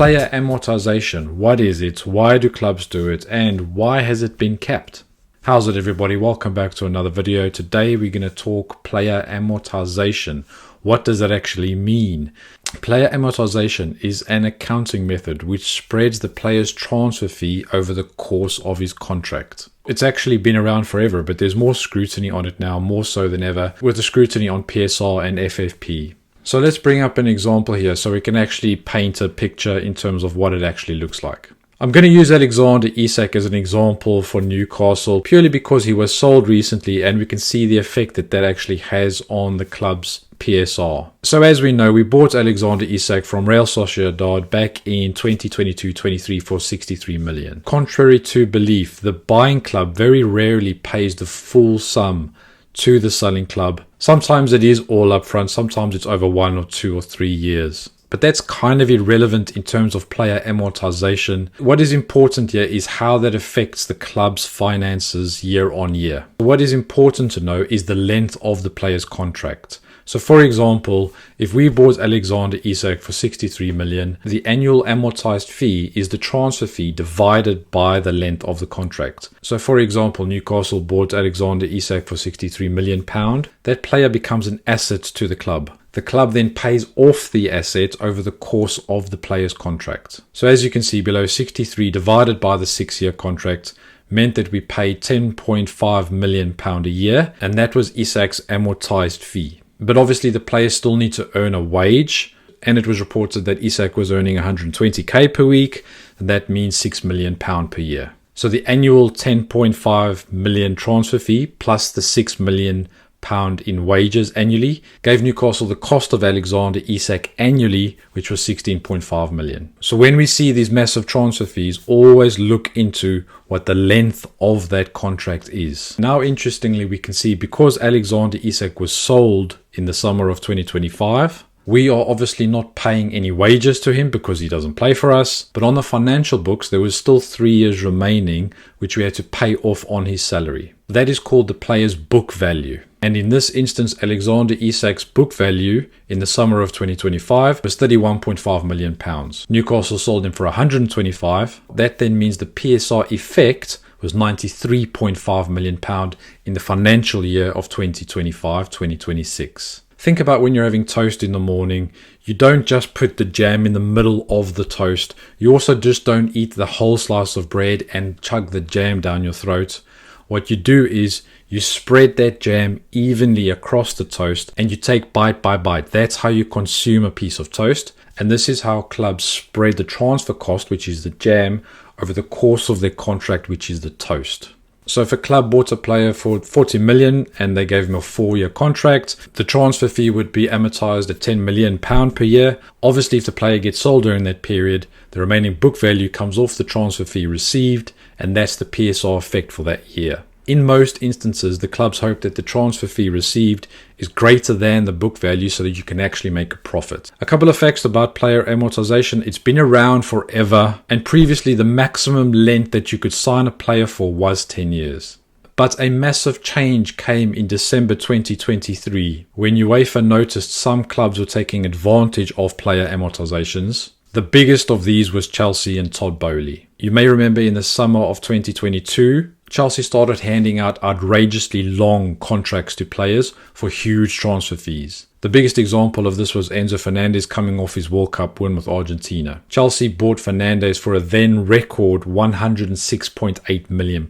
Player amortisation, what is it, why do clubs do it, and why has it been kept? How's it everybody, welcome back to another video. Today we're going to talk player amortisation. What does that actually mean? Player amortisation is an accounting method which spreads the player's transfer fee over the course of his contract. It's actually been around forever, but there's more scrutiny on it now, more so than ever, with the scrutiny on PSR and FFP. So let's bring up an example here so we can actually paint a picture in terms of what it actually looks like. I'm going to use Alexander Isak as an example for Newcastle purely because he was sold recently and we can see the effect that that actually has on the club's PSR. So as we know, we bought Alexander Isak from Real Sociedad back in 2022-23 for 63 million. Contrary to belief, the buying club very rarely pays the full sum to the selling club. Sometimes it is all up front, sometimes it's over 1 or 2 or 3 years. But that's kind of irrelevant in terms of player amortisation. What is important here is how that affects the club's finances year on year. What is important to know is the length of the player's contract. So for example, if we bought Alexander Isak for 63 million, the annual amortized fee is the transfer fee divided by the length of the contract. So for example, Newcastle bought Alexander Isak for 63 million pound. That player becomes an asset to the club. The club then pays off the asset over the course of the player's contract. So as you can see below, 63 divided by the 6-year contract meant that we paid 10.5 million pound a year, and that was Isak's amortized fee. But obviously the players still need to earn a wage, and it was reported that Isak was earning 120k per week, and that means 6 million pound per year. So the annual 10.5 million transfer fee plus the 6 million pound in wages annually gave Newcastle the cost of Alexander Isak annually, which was 16.5 million. So when we see these massive transfer fees, always look into what the length of that contract is. Now interestingly, we can see because Alexander Isak was sold in the summer of 2025, we are obviously not paying any wages to him because he doesn't play for us. But on the financial books, there was still 3 years remaining, which we had to pay off on his salary. That is called the player's book value. And in this instance, Alexander Isak's book value in the summer of 2025 was 31.5 million pounds. Newcastle sold him for 125. That then means the PSR effect was 93.5 million pound in the financial year of 2025-2026. Think about when you're having toast in the morning, you don't just put the jam in the middle of the toast. You also just don't eat the whole slice of bread and chug the jam down your throat. What you do is you spread that jam evenly across the toast and you take bite by bite. That's how you consume a piece of toast. And this is how clubs spread the transfer cost, which is the jam, over the course of their contract, which is the toast. So if a club bought a player for 40 million and they gave him a 4-year contract, the transfer fee would be amortized at 10 million pound per year. Obviously, if the player gets sold during that period, the remaining book value comes off the transfer fee received, and that's the PSR effect for that year. In most instances, the clubs hope that the transfer fee received is greater than the book value so that you can actually make a profit. A couple of facts about player amortization. It's been around forever, and previously the maximum length that you could sign a player for was 10 years. But a massive change came in December 2023 when UEFA noticed some clubs were taking advantage of player amortizations. The biggest of these was Chelsea and Todd Boehly. You may remember in the summer of 2022, Chelsea started handing out outrageously long contracts to players for huge transfer fees. The biggest example of this was Enzo Fernandez coming off his World Cup win with Argentina. Chelsea bought Fernandez for a then record £106.8 million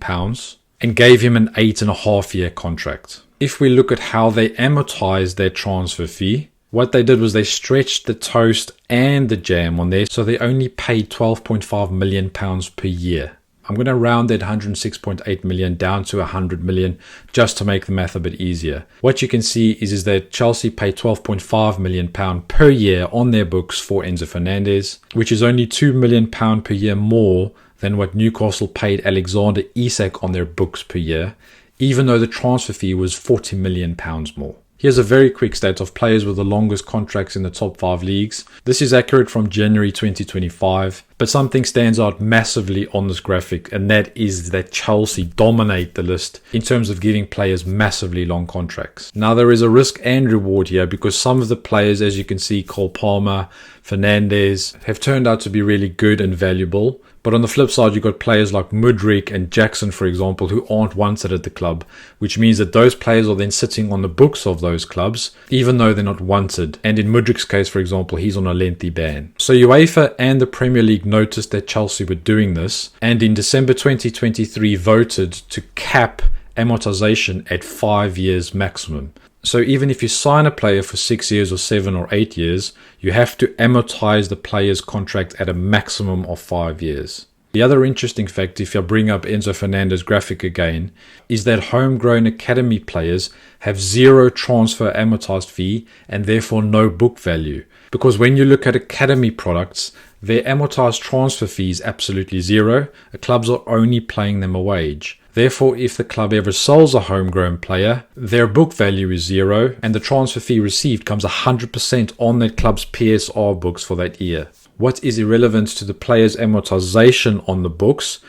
and gave him an 8.5-year contract. If we look at how they amortized their transfer fee, what they did was they stretched the toast and the jam on there, so they only paid £12.5 million per year. I'm going to round that 106.8 million down to 100 million just to make the math a bit easier. What you can see is that Chelsea paid £12.5 million per year on their books for Enzo Fernandez, which is only £2 million per year more than what Newcastle paid Alexander Isak on their books per year, even though the transfer fee was £40 million more. Here's a very quick stat of players with the longest contracts in the top 5 leagues. This is accurate from January 2025, But something stands out massively on this graphic, and that is that Chelsea dominate the list in terms of giving players massively long contracts. Now there is a risk and reward here because some of the players, as you can see, Cole Palmer, Fernandes, have turned out to be really good and valuable. But on the flip side, you've got players like Mudryk and Jackson, for example, who aren't wanted at the club, which means that those players are then sitting on the books of those clubs, even though they're not wanted. And in Mudryk's case, for example, he's on a lengthy ban. So UEFA and the Premier League noticed that Chelsea were doing this, and in December 2023 voted to cap amortisation at 5 years maximum. So even if you sign a player for 6 years or 7 or 8 years, you have to amortize the player's contract at a maximum of 5 years. The other interesting fact, if I bring up Enzo Fernandez graphic again, is that homegrown academy players have zero transfer amortized fee and therefore no book value. Because when you look at academy products, their amortized transfer fee is absolutely zero. The clubs are only paying them a wage. Therefore, if the club ever sells a homegrown player, their book value is zero and the transfer fee received comes 100% on that club's PSR books for that year. What is irrelevant to the player's amortization on the books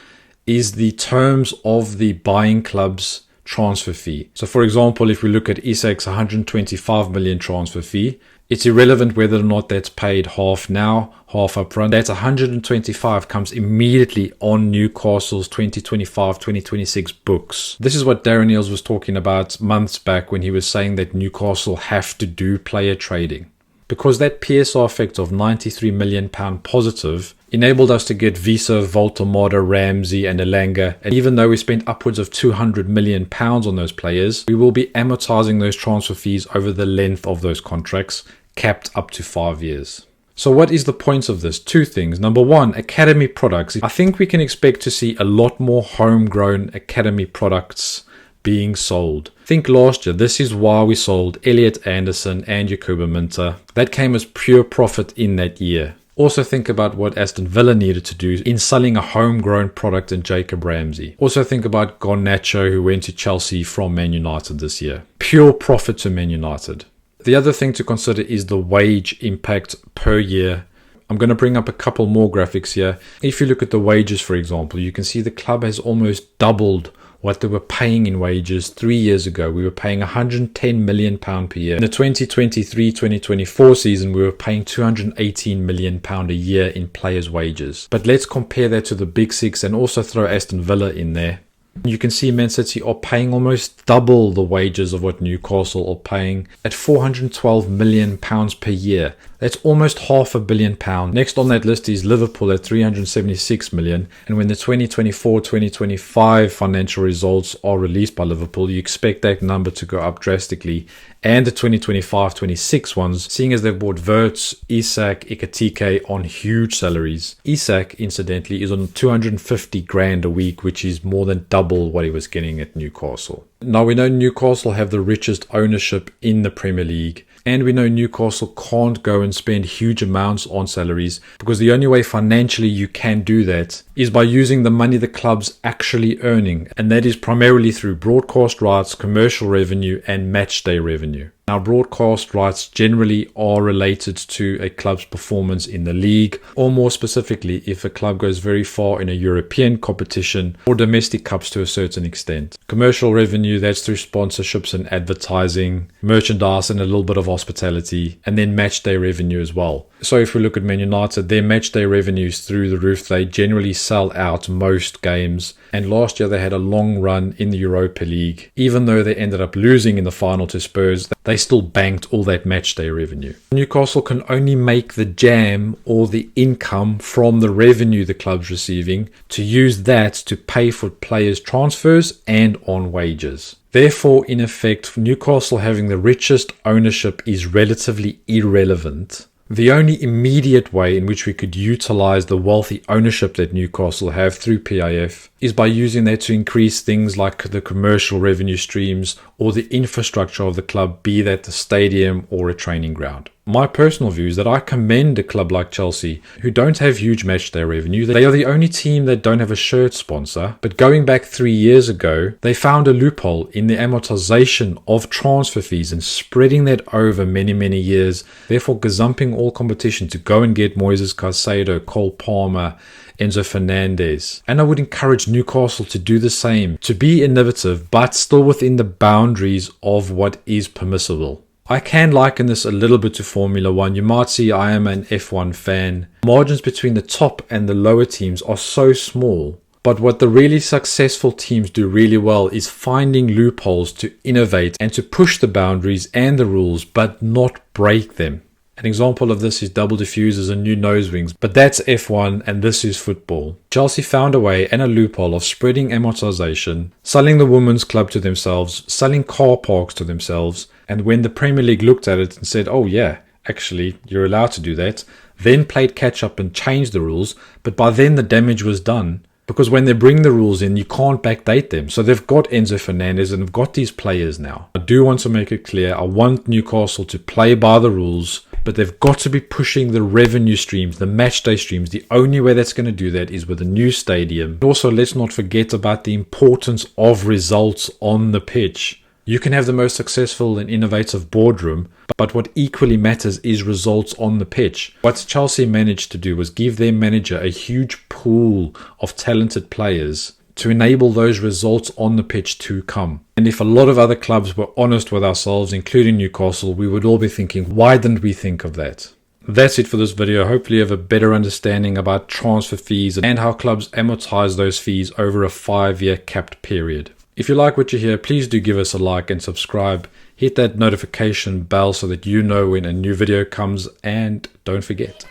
is the terms of the buying club's transfer fee. So for example, if we look at Isak's 125 million transfer fee, it's irrelevant whether or not that's paid half now, half upfront. That 125 comes immediately on Newcastle's 2025-2026 books. This is what Darren Eales was talking about months back when he was saying that Newcastle have to do player trading. Because that PSR effect of £93 million positive enabled us to get Visa, Voltamada, Ramsey and Elanga, and even though we spent upwards of £200 million on those players, we will be amortizing those transfer fees over the length of those contracts, capped up to 5 years. So what is the point of this? Two things. Number one, academy products. I think we can expect to see a lot more homegrown academy products being sold. Think last year, this is why we sold Elliot Anderson and Jakuba Minter. That came as pure profit in that year. Also think about what Aston Villa needed to do in selling a homegrown product in Jacob Ramsey. Also think about Garnacho, who went to Chelsea from Man United this year. Pure profit to Man United. The other thing to consider is the wage impact per year. I'm going to bring up a couple more graphics here. If you look at the wages, for example, you can see the club has almost doubled what they were paying in wages 3 years ago. We were paying £110 million per year. In the 2023-2024 season, we were paying £218 million a year in players' wages. But let's compare that to the Big Six and also throw Aston Villa in there. You can see Man City are paying almost double the wages of what Newcastle are paying at £412 million per year. That's almost £500 million. Next on that list is Liverpool at £376 million. And when the 2024-2025 financial results are released by Liverpool, you expect that number to go up drastically. And the 2025-26 ones, seeing as they've bought Wirtz, Isak, Ekitike on huge salaries. Isak, incidentally, is on 250 grand a week, which is more than double what he was getting at Newcastle. Now we know Newcastle have the richest ownership in the Premier League. And we know Newcastle can't go and spend huge amounts on salaries because the only way financially you can do that is by using the money the club's actually earning. And that is primarily through broadcast rights, commercial revenue and match day revenue. Now, broadcast rights generally are related to a club's performance in the league, or more specifically, if a club goes very far in a European competition or domestic cups to a certain extent. Commercial revenue, that's through sponsorships and advertising, merchandise and a little bit of hospitality, and then match day revenue as well. So if we look at Man United, their match day revenue is through the roof. They generally sell out most games. And last year they had a long run in the Europa League. Even though they ended up losing in the final to Spurs, they still banked all that match day revenue. Newcastle can only make the jam or the income from the revenue the club's receiving to use that to pay for players' transfers and on wages. Therefore, in effect, Newcastle having the richest ownership is relatively irrelevant. The only immediate way in which we could utilize the wealthy ownership that Newcastle have through PIF is by using that to increase things like the commercial revenue streams or the infrastructure of the club, be that the stadium or a training ground. My personal view is that I commend a club like Chelsea, who don't have huge matchday revenue. They are the only team that don't have a shirt sponsor. But going back 3 years ago, they found a loophole in the amortization of transfer fees and spreading that over many, many years, therefore gazumping all competition to go and get Moises Caicedo, Cole Palmer, Enzo Fernandez. And I would encourage Newcastle to do the same, to be innovative, but still within the boundaries of what is permissible. I can liken this a little bit to Formula 1. You might see I am an F1 fan. Margins between the top and the lower teams are so small. But what the really successful teams do really well is finding loopholes to innovate and to push the boundaries and the rules, but not break them. An example of this is double diffusers and new nose wings, but that's F1 and this is football. Chelsea found a way and a loophole of spreading amortization, selling the women's club to themselves, selling car parks to themselves, and when the Premier League looked at it and said, oh yeah, actually you're allowed to do that, then played catch up and changed the rules, but by then the damage was done. Because when they bring the rules in, you can't backdate them. So they've got Enzo Fernandez and they've got these players now. I do want to make it clear, I want Newcastle to play by the rules, but they've got to be pushing the revenue streams, the matchday streams. The only way that's going to do that is with a new stadium. Also, let's not forget about the importance of results on the pitch. You can have the most successful and innovative boardroom, but what equally matters is results on the pitch. What Chelsea managed to do was give their manager a huge pool of talented players to enable those results on the pitch to come. And if a lot of other clubs were honest with ourselves, including Newcastle, we would all be thinking, why didn't we think of that? That's it for this video. Hopefully you have a better understanding about transfer fees and how clubs amortize those fees over a 5-year capped period. If you like what you hear, please do give us a like and subscribe. Hit that notification bell so that you know when a new video comes, and don't forget,